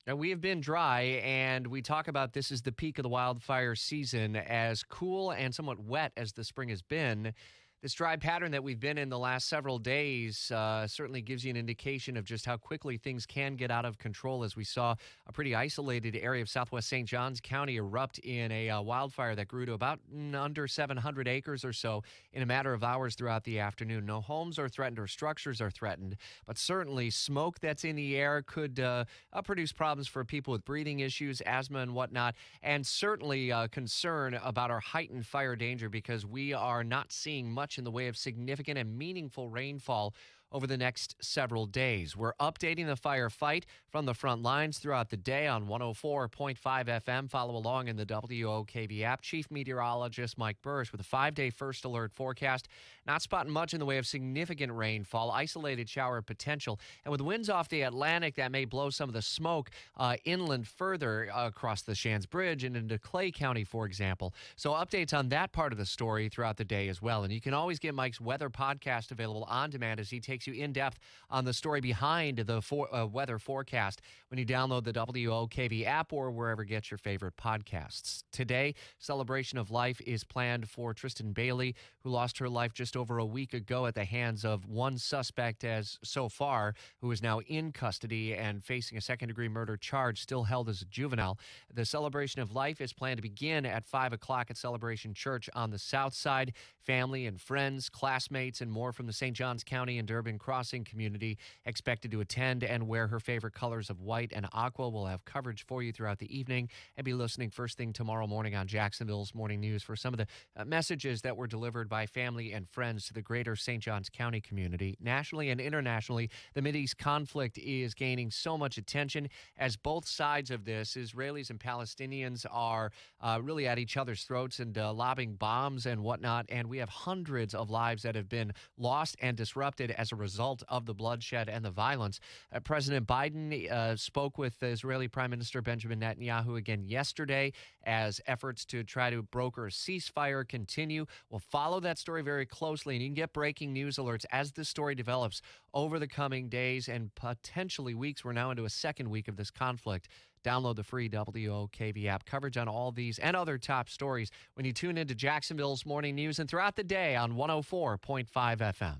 Now, we have been dry, and we talk about this is the peak of the wildfire season. As cool and somewhat wet as the spring has been, this dry pattern that we've been in the last several days certainly gives you an indication of just how quickly things can get out of control, as we saw a pretty isolated area of southwest St. Johns County erupt in a wildfire that grew to about under 700 acres or so in a matter of hours throughout the afternoon. No homes are threatened or structures are threatened, but certainly smoke that's in the air could produce problems for people with breathing issues, asthma, and whatnot, and certainly concern about our heightened fire danger because we are not seeing much in the way of significant and meaningful rainfall over the next several days. We're updating the firefight from the front lines throughout the day on 104.5 FM. Follow along in the WOKV app. Chief Meteorologist Mike Burris with a 5-day first alert forecast. Not spotting much in the way of significant rainfall, isolated shower potential. And with winds off the Atlantic, that may blow some of the smoke inland further across the Shands Bridge and into Clay County, for example. So updates on that part of the story throughout the day as well. And you can always get Mike's weather podcast available on demand as he takes you in depth on the story behind the weather forecast when you download the WOKV app or wherever you get your favorite podcasts. Today, celebration of life is planned for Tristan Bailey, who lost her life just over a week ago at the hands of one suspect as so far, who is now in custody and facing a second-degree murder charge, still held as a juvenile. The celebration of life is planned to begin at 5 o'clock at Celebration Church on the south side. Family and friends, classmates, and more from the St. Johns County and Durbin Crossing community expected to attend and wear her favorite colors of white and aqua. We'll have coverage for you throughout the evening and be listening first thing tomorrow morning on Jacksonville's Morning News for some of the messages that were delivered by family and friends to the greater St. Johns County community. Nationally and internationally, the Mideast conflict is gaining so much attention as both sides of this, Israelis and Palestinians, are really at each other's throats and lobbing bombs and whatnot. And we have hundreds of lives that have been lost and disrupted as a result of the bloodshed and the violence. President Biden spoke with Israeli Prime Minister Benjamin Netanyahu again yesterday as efforts to try to broker a ceasefire continue. We'll follow that story very closely, and you can get breaking news alerts as this story develops over the coming days and potentially weeks. We're now into a second week of this conflict. Download the free WOKV app. Coverage on all these and other top stories when you tune into Jacksonville's Morning News and throughout the day on 104.5 FM.